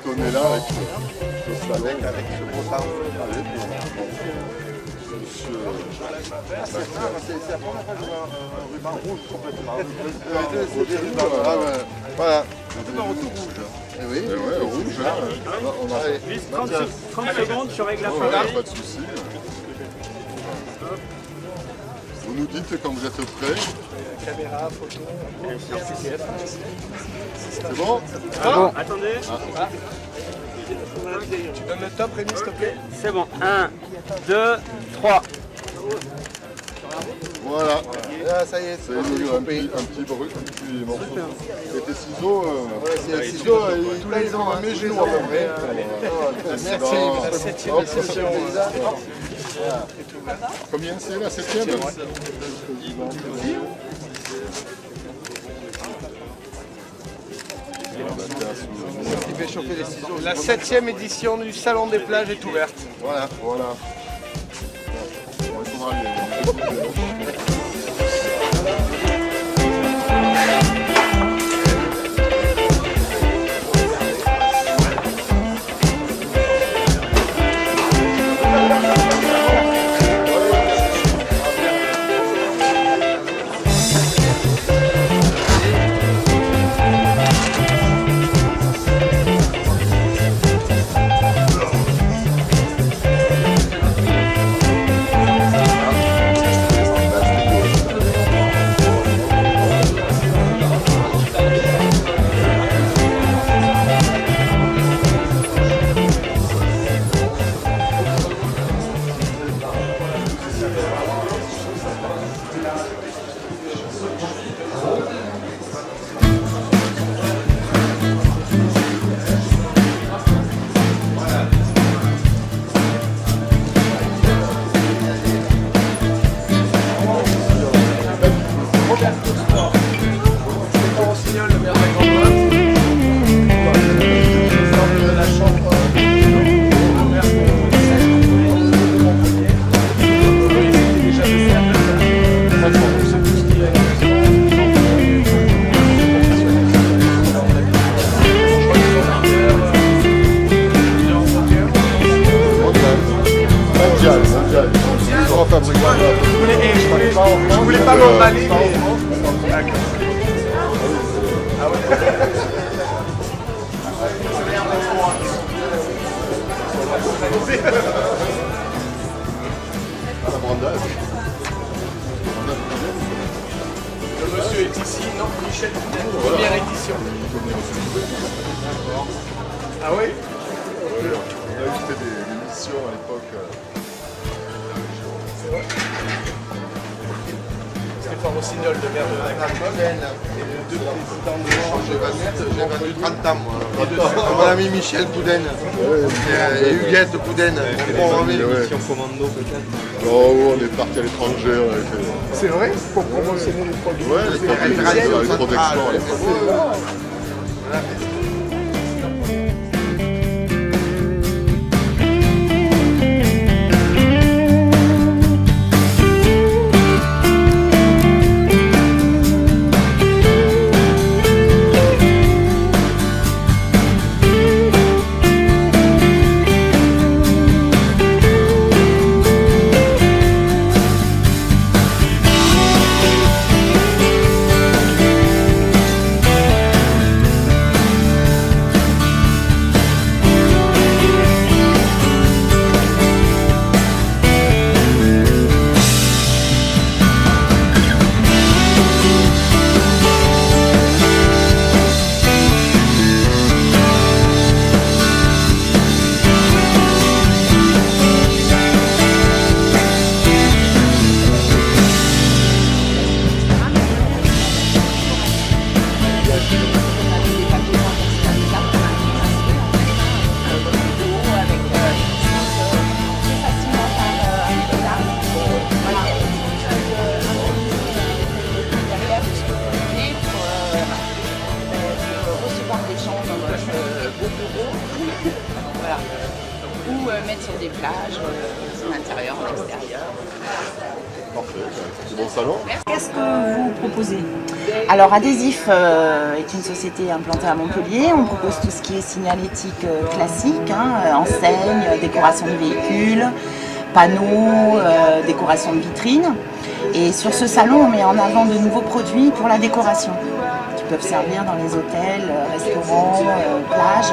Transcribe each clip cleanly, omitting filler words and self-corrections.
quand on est là avec le salon. Avec ce beau temps. C'est la première fois que je vois un ruban rouge complètement. C'est des rubans. Voilà. Un retour rouge. Eh oui, rouge. On a 30 secondes, je règle la pas fin. de souci. Vous nous dites quand vous êtes prêts. Caméra, photo, C'est bon? Bon. Attendez. Tu donnes le top, Rémi, s'il te plaît. C'est bon. 1, 2, 3. Voilà. Ah, ça y est, C'est un petit bruit, un petit morceau. Et tes ciseaux, les ciseaux, tous les ans, mes genoux à peu près. Merci. La 7e session. combien c'est la 7e? Il fait chauffer les ciseaux. La 7e édition du Salon des plages est ouverte. Voilà. Bon, il faudra aller. Je voulais pas m'emballer, mais... Ah ouais. Le monsieur est ici, non, Michel Boudin, première édition. Ah oui? On a eu fait des missions à l'époque. Stéphane Rossignol, le maire de la Grande-Molle, et les deux présidents de j'ai vendu 30 ans, moi. Mon ami Michel Boudin et Huguette Boudin. Mission commando peut-être. Oh, on est parti à l'étranger. C'est vrai? Pour promotionner les produits. Ouais, les protections à l'époque. Ou mettre sur des plages, en intérieur, en extérieur. Parfait, c'est bon salon. Qu'est-ce que vous proposez? Alors Adhésif est une société implantée à Montpellier. On propose tout ce qui est signalétique classique, enseigne, décoration de véhicules, panneaux, décoration de vitrines. Et sur ce salon, on met en avant de nouveaux produits pour la décoration qui peuvent servir dans les hôtels, restaurants, plages,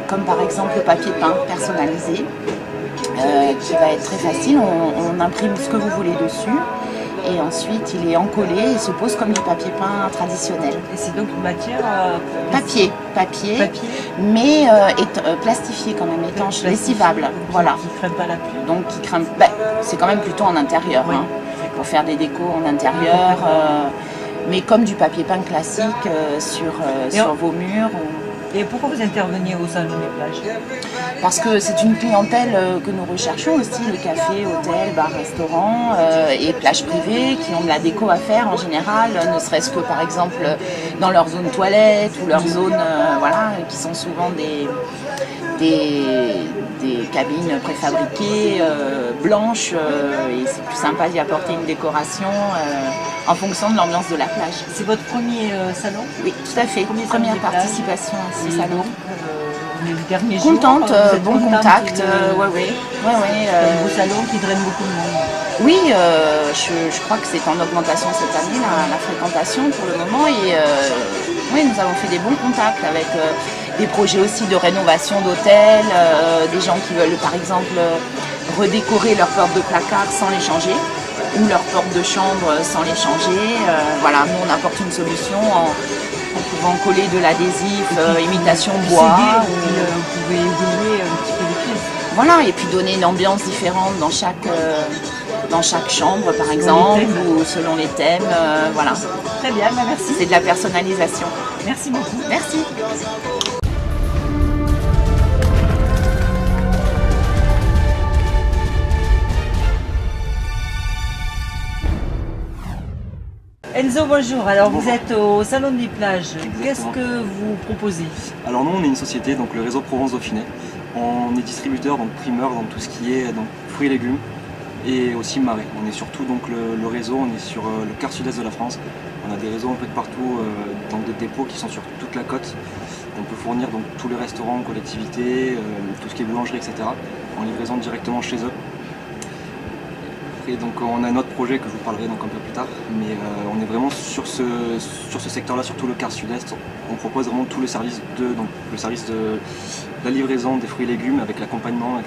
comme par exemple le papier peint personnalisé qui va être très facile. On imprime ce que vous voulez dessus. Et ensuite, il est encollé et se pose comme du papier peint traditionnel. Et c'est donc une matière Papier, mais plastifié quand même, étanche, lessivable. Voilà. Qui ne crème pas la pluie. Donc, qui craint. C'est quand même plutôt en intérieur, Oui. Pour faire des décos en intérieur, mais comme du papier peint classique sur vos murs. Et pourquoi vous interveniez au salon des plages? Parce que c'est une clientèle que nous recherchons aussi, les cafés, hôtels, bars, restaurants et plages privées qui ont de la déco à faire en général, ne serait-ce que par exemple dans leur zone toilette ou leur zone, qui sont souvent des cabines préfabriquées, blanches, et c'est plus sympa d'y apporter une décoration en fonction de l'ambiance de la plage. C'est votre premier salon? Oui, tout à fait. Première participation à ce salon. On est le dernier jour. Contente, Vous êtes bon contente contact, C'est un beau salon qui draine beaucoup de monde. Oui, je crois que c'est en augmentation cette année, la fréquentation pour le moment. Et oui, nous avons fait des bons contacts avec des projets aussi de rénovation d'hôtels, des gens qui veulent par exemple redécorer leurs portes de placard sans les changer, ou leurs portes de chambre sans les changer. Nous on apporte une solution en pouvant coller de l'adhésif, imitation bois. Vous pouvez évoluer un petit peu les pièces. Voilà, et puis donner une ambiance différente dans chaque chambre par exemple, ou selon les thèmes. Voilà. Très bien, merci. C'est de la personnalisation. Merci beaucoup. Merci. Enzo, bonjour. Alors vous êtes au Salon des plages. Qu'est-ce que vous proposez? Alors nous on est une société, donc le réseau Provence Dauphiné. On est distributeur, donc primeur dans tout ce qui est donc, fruits et légumes et aussi marais. On est surtout donc le réseau, on est sur le quart sud-est de la France. On a des réseaux un peu de partout, donc des dépôts qui sont sur toute la côte. On peut fournir donc tous les restaurants, collectivités, tout ce qui est boulangerie, etc. en livraison directement chez eux. Et donc on a un autre projet que je vous parlerai donc un peu plus tard, mais on est vraiment sur ce secteur-là, surtout le quart sud-est. On propose vraiment tout le service de la livraison des fruits et légumes avec l'accompagnement.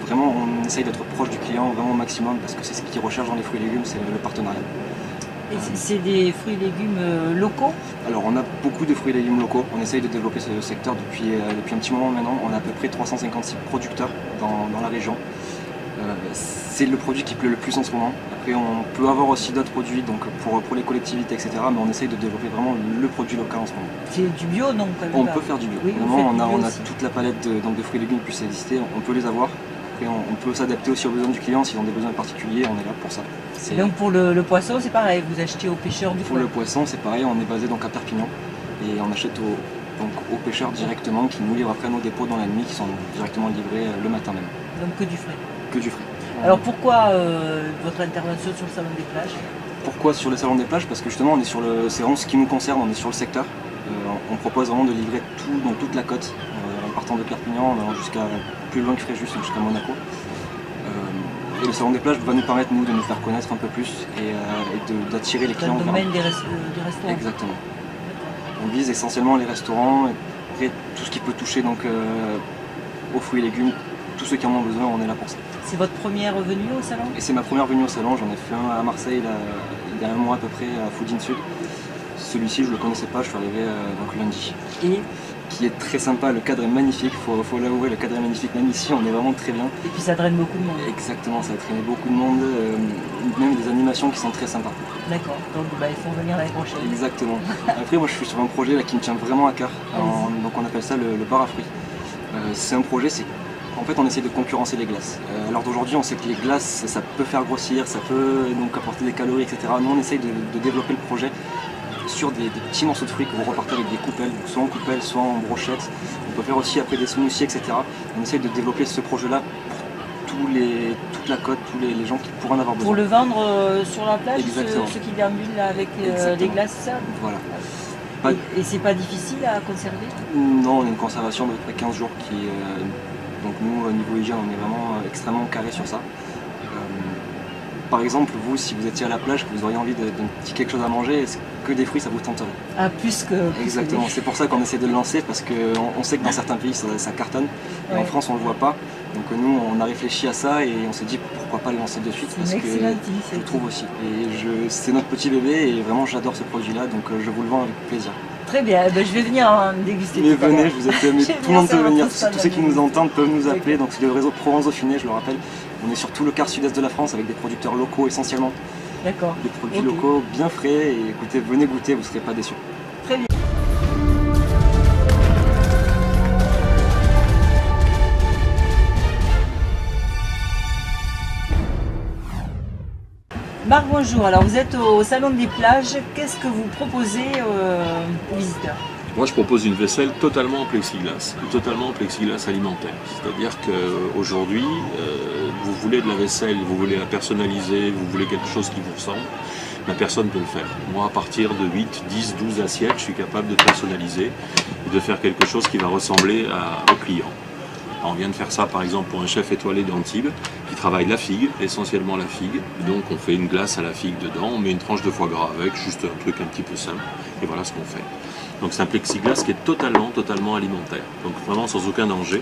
Vraiment on essaye d'être proche du client vraiment au maximum parce que c'est ce qu'il recherche dans les fruits et légumes, c'est le partenariat. Et c'est des fruits et légumes locaux? Alors on a beaucoup de fruits et légumes locaux, on essaye de développer ce secteur depuis un petit moment maintenant. On a à peu près 356 producteurs dans la région. C'est le produit qui plaît le plus en ce moment. Après on peut avoir aussi d'autres produits donc pour les collectivités etc. Mais on essaye de développer vraiment le produit local en ce moment. C'est du bio non? On peut faire du bio. Oui, vraiment on a toute la palette de fruits et légumes qui puissent exister, on peut les avoir. Après on peut s'adapter aussi aux besoins du client, s'ils ont des besoins particuliers, on est là pour ça. Et donc pour le poisson c'est pareil, vous achetez aux pêcheurs du Pour coin? le poisson c'est pareil, on est basé donc à Perpignan et on achète aux pêcheurs directement qui nous livrent après nos dépôts dans la nuit qui sont directement livrés le matin même. Donc que du frais? Que du frais. Alors pourquoi votre intervention sur le salon des plages? Pourquoi sur le salon des plages? Parce que justement on est c'est vraiment ce qui nous concerne, on est sur le secteur. On propose vraiment de livrer tout dans toute la côte, en partant de Perpignan, en allant jusqu'à plus loin que Fréjus, jusqu'à Monaco. Et le salon des plages va nous permettre nous de nous faire connaître un peu plus et d'attirer les Dans clients. le domaine des restaurants? Exactement. On vise essentiellement les restaurants et tout ce qui peut toucher donc aux fruits et légumes. Tous ceux qui en ont besoin, on est là pour ça. C'est votre première venue au salon? Et c'est ma première venue au salon, j'en ai fait un à Marseille il y a un mois à peu près à Food In Sud. Celui-ci je ne le connaissais pas, je suis arrivé donc lundi. Et qui est très sympa, le cadre est magnifique, faut l'avouer, le cadre est magnifique, même ici on est vraiment très bien. Et puis ça draine beaucoup de monde. Exactement, ça a traîné beaucoup de monde, même des animations qui sont très sympas. D'accord, donc il faut venir l'année prochaine. Exactement. Après moi je suis sur un projet là, qui me tient vraiment à cœur, donc on appelle ça le bar à fruits. C'est un projet, en fait on essaie de concurrencer les glaces. À l'heure d'aujourd'hui on sait que les glaces ça peut faire grossir, ça peut donc apporter des calories, etc. Nous on essaye de développer le projet sur des petits morceaux de fruits que vous repartez avec des coupelles, soit en coupelle, soit en brochette. On peut faire aussi après des smoothies, etc. On essaye de développer ce projet-là pour toute la côte, tous les gens qui pourraient en avoir besoin. Pour le vendre sur la plage, Exactement. ceux qui déambulent là avec les glaces, ça. Voilà. Et c'est pas difficile à conserver? Non, on a une conservation de près 15 jours donc nous, au niveau hygiène, on est vraiment extrêmement carré sur ça. Par exemple, vous, si vous étiez à la plage, que vous auriez envie d'un petit quelque chose à manger, est-ce que des fruits, ça vous tenterait? Ah, plus que Exactement, c'est pour ça qu'on essaie de le lancer, parce qu'on sait que dans certains pays, ça cartonne. Et Ouais. en France, on ne le voit pas. Donc nous, on a réfléchi à ça et on s'est dit pourquoi pas le lancer de suite, parce une que excellente je initiative. le trouve aussi. Et c'est notre petit bébé et vraiment, j'adore ce produit-là, donc je vous le vends avec plaisir. Très bien, je vais venir en déguster. Mais tout à venez, l'heure. je vous appelle, mais Je vais tout le monde peut faire un venir, constat tous ceux qui de la nous entendent peuvent nous D'accord. appeler. Donc c'est le réseau Provence-Dauphiné, je le rappelle. On est sur tout le quart sud-est de la France avec des producteurs locaux essentiellement, D'accord. des produits Ok. locaux bien frais. Et écoutez, venez goûter, vous ne serez pas déçus. Très bien. Marc, bonjour. Alors vous êtes au Salon des plages. Qu'est-ce que vous proposez aux visiteurs? Moi, je propose une vaisselle totalement en plexiglas alimentaire. C'est-à-dire qu'aujourd'hui, vous voulez de la vaisselle, vous voulez la personnaliser, vous voulez quelque chose qui vous ressemble, ben, personne ne peut le faire. Moi, à partir de 8, 10, 12 assiettes, je suis capable de personnaliser et de faire quelque chose qui va ressembler au client. Alors, on vient de faire ça, par exemple, pour un chef étoilé d'Antibes qui travaille la figue, essentiellement la figue. Donc, on fait une glace à la figue dedans, on met une tranche de foie gras avec, juste un truc un petit peu simple, et voilà ce qu'on fait. Donc c'est un plexiglas qui est totalement alimentaire, donc vraiment sans aucun danger,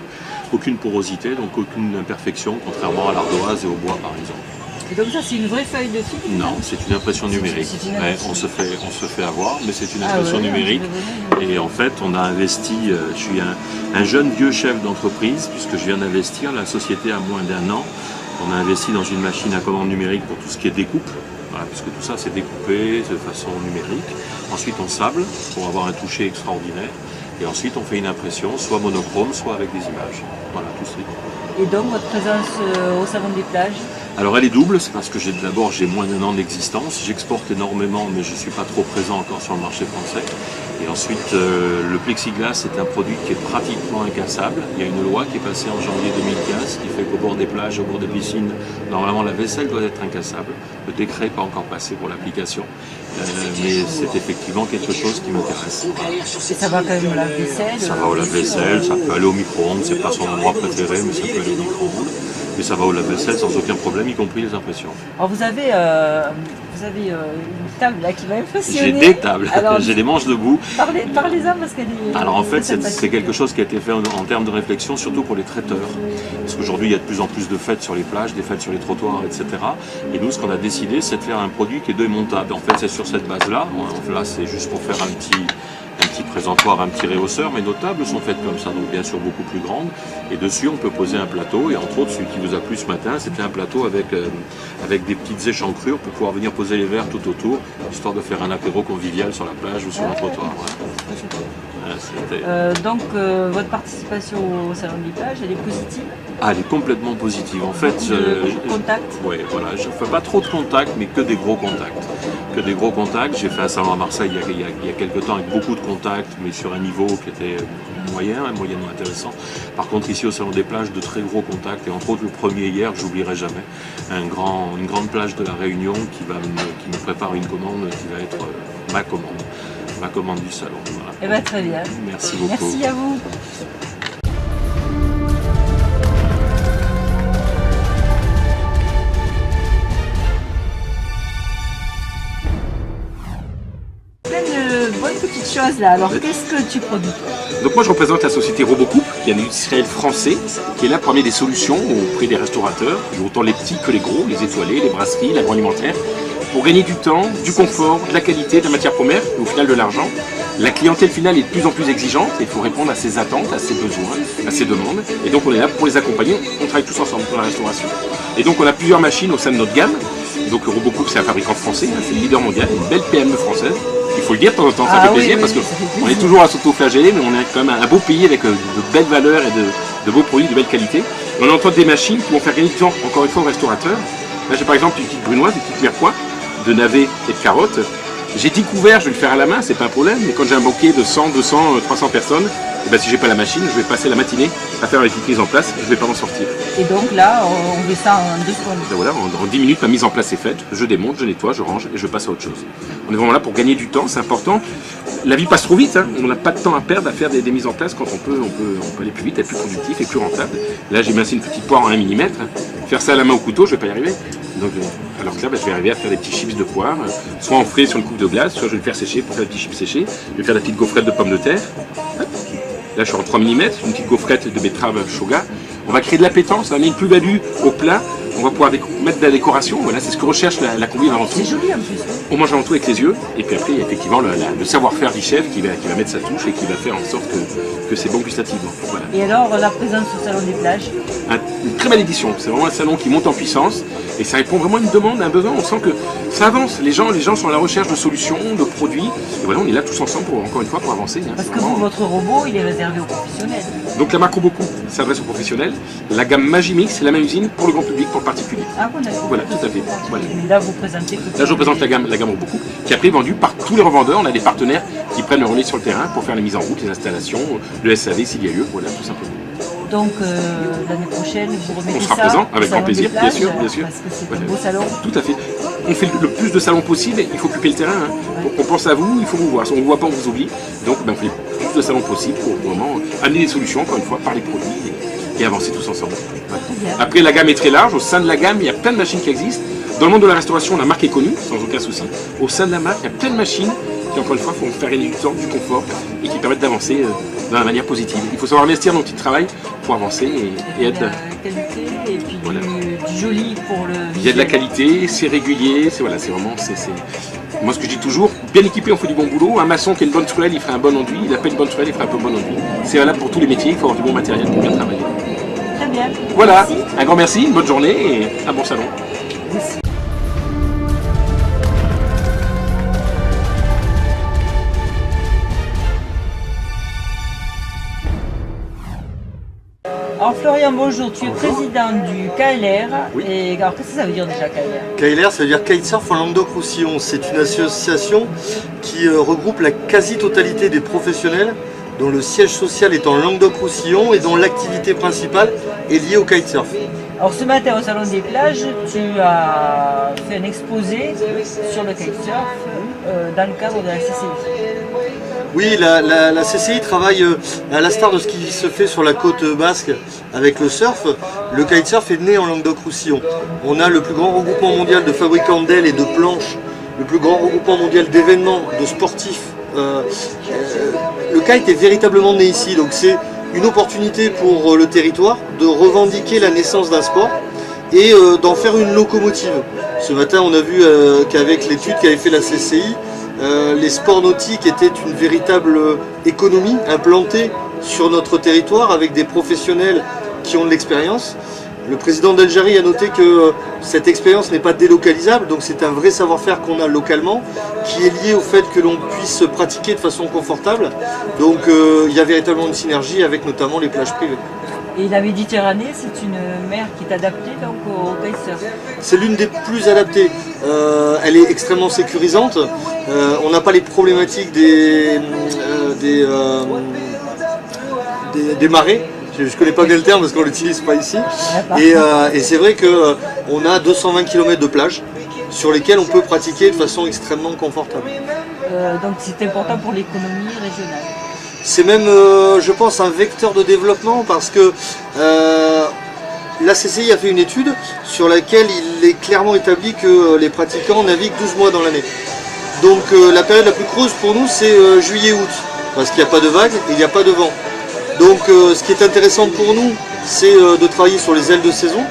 aucune porosité, donc aucune imperfection, contrairement à l'ardoise et au bois par exemple. Et donc ça, c'est une vraie feuille de figue? Non, c'est une impression numérique. c'est une Ouais, impression. on se fait avoir, mais c'est une Ah impression ouais, numérique. je vais venir. Et en fait, on a investi, je suis un jeune vieux chef d'entreprise, puisque je viens d'investir, la société a moins d'1 an. On a investi dans une machine à commande numérique pour tout ce qui est découpe. Voilà, puisque tout ça c'est découpé de façon numérique. Ensuite on sable pour avoir un toucher extraordinaire. Et ensuite on fait une impression, soit monochrome, soit avec des images. Voilà, tout ça. Et donc votre présence au Salon des plages? Alors elle est double, c'est parce que d'abord j'ai moins d'1 an d'existence, j'exporte énormément mais je ne suis pas trop présent encore sur le marché français. Et ensuite le plexiglas est un produit qui est pratiquement incassable. Il y a une loi qui est passée en janvier 2015 qui fait qu'au bord des plages, au bord des piscines, normalement la vaisselle doit être incassable. Le décret n'est pas encore passé pour l'application, mais c'est effectivement quelque chose qui m'intéresse. Et ça va quand même au lave-vaisselle? Ça va au lave-vaisselle, ça peut aller au micro-ondes, c'est pas son endroit préféré mais ça peut aller au micro-ondes. Mais ça va au lave-vaisselle sans aucun problème, y compris les impressions. Alors vous avez une table là qui va impressionner. J'ai des tables, Alors, j'ai des manches debout. Parlez-en parce qu'elle est... Alors en fait, c'est sympathique. quelque chose qui a été fait en termes de réflexion, surtout pour les traiteurs. Parce qu'aujourd'hui, il y a de plus en plus de fêtes sur les plages, des fêtes sur les trottoirs, etc. Et nous, ce qu'on a décidé, c'est de faire un produit qui est démontable. En fait, c'est sur cette base-là. Là, c'est juste pour faire un petit présentoir, un petit réhausseur, mais nos tables sont faites comme ça, donc bien sûr beaucoup plus grandes. Et dessus, on peut poser un plateau. Et entre autres, celui qui vous a plu ce matin, c'était un plateau avec des petites échancrures pour pouvoir venir poser les verres tout autour, histoire de faire un apéro convivial sur la plage ou sur un trottoir. Voilà. Donc votre participation au Salon des plages, elle est positive? Ah, elle est complètement positive. En fait, Contact? Oui, voilà, je ne fais pas trop de contacts, mais que des gros contacts. Que des gros contacts. J'ai fait un salon à Marseille il y a quelques temps avec beaucoup de contacts, mais sur un niveau qui était moyennement intéressant. Par contre, ici au Salon des plages, de très gros contacts. Et entre autres, le premier hier, que j'oublierai jamais, une grande plage de la Réunion qui me prépare une commande qui va être ma commande du salon. Voilà. Eh bien très bien. Merci beaucoup. Merci à vous. Plein de bonnes petites choses là. Alors qu'est-ce que tu produis? Donc moi je représente la société Robocoupe, qui est un industriel français, qui est là pour amener des solutions auprès des restaurateurs, autant les petits que les gros, les étoilés, les brasseries, l'agroalimentaire, pour gagner du temps, du confort, de la qualité, de la matière première, et au final de l'argent. La clientèle finale est de plus en plus exigeante et il faut répondre à ses attentes, à ses besoins, à ses demandes. Et donc on est là pour les accompagner, on travaille tous ensemble pour la restauration. Et donc on a plusieurs machines au sein de notre gamme. Donc Robocoupe c'est un fabricant français, c'est le leader mondial, une belle PME française. Il faut le dire de temps en temps, ça fait plaisir parce qu'on est toujours à s'auto-flageller, mais on est quand même un beau pays avec de belles valeurs et de beaux produits de belle qualité. On entend des machines qui vont faire gagner du temps, encore une fois, aux restaurateurs. Là j'ai par exemple une petite brunoise, une petite mirepoix, de navets et de carottes. J'ai 10 couverts, je vais le faire à la main, c'est pas un problème, mais quand j'ai un banquet de 100, 200, 300 personnes, et ben si j'ai pas la machine, je vais passer la matinée à faire les petites mises en place, je vais pas m'en sortir. Et donc là, on fait ça en 2 secondes. Ben voilà, en 10 minutes, ma mise en place est faite, je démonte, je nettoie, je range et je passe à autre chose. On est vraiment là pour gagner du temps, c'est important. La vie passe trop vite, hein. On n'a pas de temps à perdre à faire des mises en place quand on peut aller plus vite, être plus productif et plus rentable. Là, j'ai massé une petite poire en 1 mm, faire ça à la main au couteau, je vais pas y arriver. Donc, alors que là, je vais arriver à faire des petits chips de poire, soit en frais sur une coupe de glace, soit je vais le faire sécher pour faire des petits chips séchés. Je vais faire des petites gaufrettes de pommes de terre. Hop. Là, je suis en 3 mm, une petite gaufrette de betterave shoga. On va créer de l'appétence, on va mettre une plus-value au plat. On va pouvoir mettre de la décoration. Voilà, c'est ce que recherche la combine avant tout. C'est joli en plus. On mange avant tout avec les yeux. Et puis après, il y a effectivement le savoir-faire du chef qui va mettre sa touche et qui va faire en sorte que c'est bon gustativement. Voilà. Et alors, la présence au Salon des Plages? Une très belle édition. C'est vraiment un salon qui monte en puissance et ça répond vraiment à une demande, à un besoin. On sent que ça avance. Les gens sont à la recherche de solutions, de produits. Et voilà, on est là tous ensemble encore une fois pour avancer. Hein. Parce que vous, votre robot, il est réservé aux professionnels. Donc la marque Robocoup s'adresse aux professionnels. La gamme Magimix, c'est la même usine pour le grand public, pour le particulier. Ah bon, d'accord. Voilà, tout à fait. Voilà. Mais là, vous présentez... Là, je représente la gamme Robocoup, qui est après vendue par tous les revendeurs. On a des partenaires qui prennent le relais sur le terrain pour faire les mises en route, les installations, le SAV s'il y a lieu, voilà, tout simplement. Donc l'année prochaine, vous remettez ça. On sera présent, avec au Salon grand plaisir, des Plages, bien sûr. Parce que c'est Voilà. un beau salon. Tout à fait. On fait le plus de salons possible, il faut occuper le terrain. Hein. Pour qu'on pense à vous, il faut vous voir. Si on ne vous voit pas, on vous oublie. Donc on fait le plus de salons possible pour vraiment amener des solutions, encore une fois, par les produits et avancer tous ensemble. Voilà. Après, la gamme est très large. Au sein de la gamme, il y a plein de machines qui existent. Dans le monde de la restauration, la marque est connue, sans aucun souci. Au sein de la marque, il y a plein de machines qui, encore une fois, font faire gagner du temps, du confort et qui permettent d'avancer de manière positive. Il faut savoir investir dans le petit travail pour avancer et être... De la qualité et puis voilà. du joli pour le... Il y a de la qualité, c'est régulier, c'est vraiment... Moi, ce que je dis toujours, bien équipé, on fait du bon boulot. Un maçon qui a une bonne truelle, il fera un bon enduit. Il n'a pas une bonne truelle, il fera un peu bon enduit. C'est valable pour tous les métiers, il faut avoir du bon matériel pour bien travailler. Très bien. Voilà, Merci. un grand merci, une bonne journée et un bon salon. Merci. Alors Florian, bonjour, tu es président du KLR. Oui. Et alors qu'est-ce que ça veut dire déjà KLR? KLR, ça veut dire Kitesurf en Languedoc-Roussillon. C'est une association qui regroupe la quasi-totalité des professionnels dont le siège social est en Languedoc-Roussillon et dont l'activité principale est liée au kitesurf. Alors ce matin au Salon des Plages, tu as fait un exposé sur le kitesurf dans le cadre de la CCI. Oui, la CCI travaille à l'instar de ce qui se fait sur la côte basque avec le surf. Le kitesurf est né en Languedoc-Roussillon. On a le plus grand regroupement mondial de fabricants d'ailes et de planches, le plus grand regroupement mondial d'événements, de sportifs. Le kite est véritablement né ici, donc c'est une opportunité pour le territoire de revendiquer la naissance d'un sport et d'en faire une locomotive. Ce matin, on a vu qu'avec l'étude qu'avait fait la CCI, les sports nautiques étaient une véritable économie implantée sur notre territoire avec des professionnels qui ont de l'expérience. Le président d'Algérie a noté que cette expérience n'est pas délocalisable, donc c'est un vrai savoir-faire qu'on a localement, qui est lié au fait que l'on puisse se pratiquer de façon confortable. Donc il y a véritablement une synergie avec notamment les plages privées. Et la Méditerranée, c'est une mer qui est adaptée donc, au kitesurf. C'est l'une des plus adaptées. Elle est extrêmement sécurisante. On n'a pas les problématiques des marées. Je ne connais pas bien le terme parce qu'on ne l'utilise pas ici. Et c'est vrai qu'on a 220 km de plage sur lesquelles on peut pratiquer de façon extrêmement confortable. Donc c'est important pour l'économie régionale. C'est même, je pense, un vecteur de développement parce que la CCI a fait une étude sur laquelle il est clairement établi que les pratiquants naviguent 12 mois dans l'année. Donc la période la plus creuse pour nous, c'est juillet-août, parce qu'il n'y a pas de vagues et il n'y a pas de vent. Donc ce qui est intéressant pour nous, c'est de travailler sur les ailes de saison,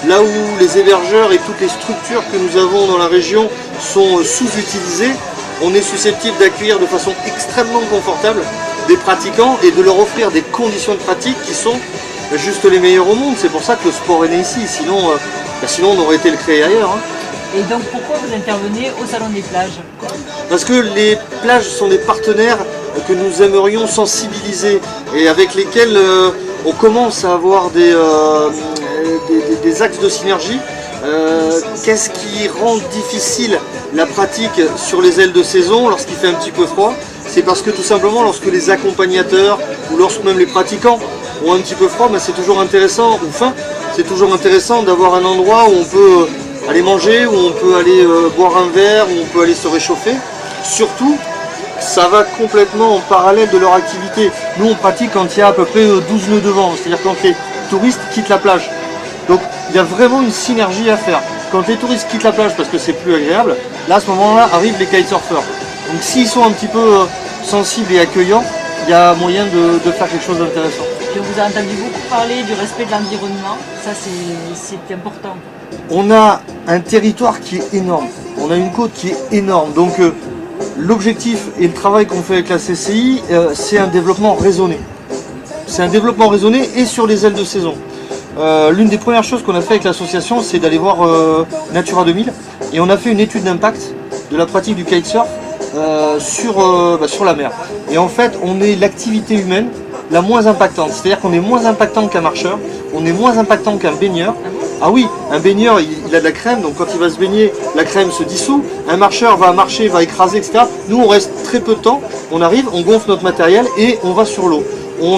là où les hébergeurs et toutes les structures que nous avons dans la région sont sous-utilisées. On est susceptible d'accueillir de façon extrêmement confortable des pratiquants et de leur offrir des conditions de pratique qui sont juste les meilleures au monde. C'est pour ça que le sport est né ici, sinon on aurait été le créé ailleurs. Hein. Et donc pourquoi vous intervenez au Salon des Plages? Parce que les plages sont des partenaires que nous aimerions sensibiliser et avec lesquels on commence à avoir des axes de synergie Qu'est-ce qui rend difficile la pratique sur les ailes de saison lorsqu'il fait un petit peu froid? C'est parce que tout simplement lorsque les accompagnateurs ou lorsque même les pratiquants ont un petit peu froid, ben c'est toujours intéressant, ou faim, c'est toujours intéressant d'avoir un endroit où on peut aller manger, où on peut aller boire un verre, où on peut aller se réchauffer. Surtout, ça va complètement en parallèle de leur activité. Nous on pratique quand il y a à peu près 12 nœuds de vent, c'est-à-dire quand les touristes quittent la plage. Donc il y a vraiment une synergie à faire. Quand les touristes quittent la plage parce que c'est plus agréable, là à ce moment-là arrivent les kitesurfers. Donc s'ils sont un petit peu sensibles et accueillants, il y a moyen de faire quelque chose d'intéressant. Puis on vous a entendu beaucoup parler du respect de l'environnement, ça c'est important. On a un territoire qui est énorme, on a une côte qui est énorme, donc l'objectif et le travail qu'on fait avec la CCI, c'est un développement raisonné. C'est un développement raisonné et sur les ailes de saison. L'une des premières choses qu'on a fait avec l'association, c'est d'aller voir Natura 2000 et on a fait une étude d'impact de la pratique du kitesurf sur la mer. Et en fait, on est l'activité humaine la moins impactante. C'est-à-dire qu'on est moins impactant qu'un marcheur, on est moins impactant qu'un baigneur. Ah oui, un baigneur, il a de la crème, donc quand il va se baigner, la crème se dissout. Un marcheur va marcher, va écraser, etc. Nous, on reste très peu de temps, on arrive, on gonfle notre matériel et on va sur l'eau. On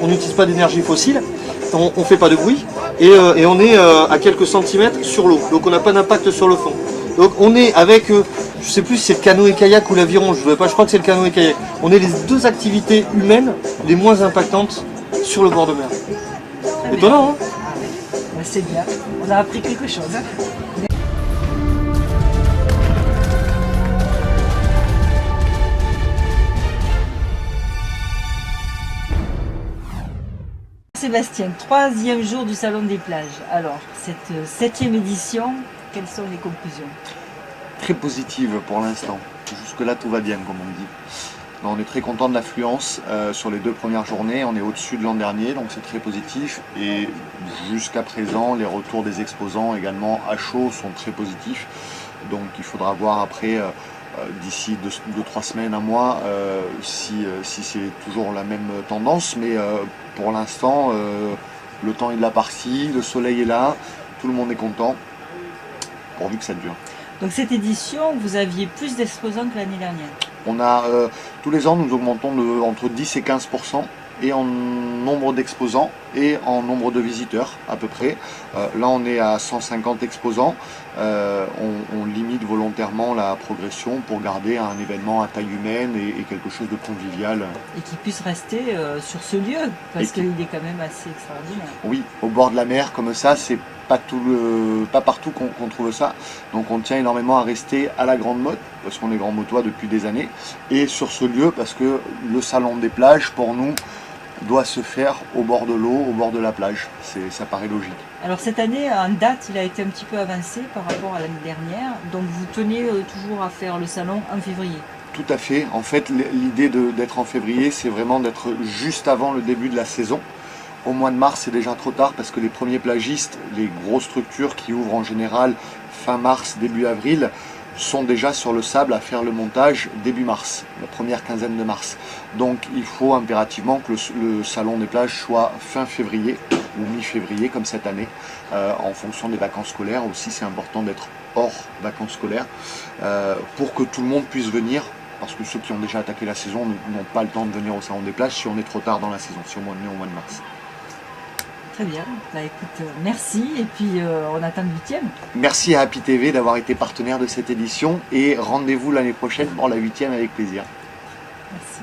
n'utilise pas d'énergie fossile, on ne fait pas de bruit et on est à quelques centimètres sur l'eau. Donc on n'a pas d'impact sur le fond. Donc on est avec, je sais plus si c'est le canoë-kayak ou l'aviron, je crois que c'est le canoë-kayak. On est les deux activités humaines les moins impactantes sur le bord de mer. Étonnant, hein? C'est bien, on a appris quelque chose. Sébastien, 3e jour du Salon des plages. Alors, cette 7e édition, quelles sont les conclusions? Très positive pour l'instant. Jusque-là, tout va bien, comme on dit. On est très content de l'affluence sur les 2 premières journées. On est au-dessus de l'an dernier, donc c'est très positif. Et jusqu'à présent, les retours des exposants également à chaud sont très positifs. Donc il faudra voir après, d'ici 2-3 semaines, un mois, si c'est toujours la même tendance. Mais pour l'instant, le temps est de la partie, le soleil est là, tout le monde est content, pourvu que ça dure. Donc cette édition, vous aviez plus d'exposants que l'année dernière? On a, tous les ans, nous augmentons entre 10 et 15% et en nombre d'exposants et en nombre de visiteurs à peu près. Là on est à 150 exposants, on limite volontairement la progression pour garder un événement à taille humaine et quelque chose de convivial. Et qui puisse rester sur ce lieu, parce qu'il est quand même assez extraordinaire. Oui, au bord de la mer comme ça, c'est pas partout qu'on trouve ça, donc on tient énormément à rester à la grande motte, parce qu'on est grand motois depuis des années, et sur ce lieu, parce que le salon des plages, pour nous, doit se faire au bord de l'eau, au bord de la plage, ça paraît logique. Alors cette année, en date, il a été un petit peu avancé par rapport à l'année dernière, donc vous tenez toujours à faire le salon en février? Tout à fait, en fait l'idée d'être en février, c'est vraiment d'être juste avant le début de la saison. Au mois de mars, c'est déjà trop tard parce que les premiers plagistes, les grosses structures qui ouvrent en général fin mars, début avril, sont déjà sur le sable à faire le montage début mars, la première quinzaine de mars. Donc il faut impérativement que le salon des plages soit fin février ou mi-février comme cette année, en fonction des vacances scolaires. Aussi c'est important d'être hors vacances scolaires pour que tout le monde puisse venir. Parce que ceux qui ont déjà attaqué la saison n'ont pas le temps de venir au salon des plages si on est trop tard dans la saison, si au mois de mai ou au mois de mars. Très bien, bah écoute, merci et puis on attend le 8e. Merci à Happy TV d'avoir été partenaire de cette édition et rendez-vous l'année prochaine pour la 8e avec plaisir. Merci.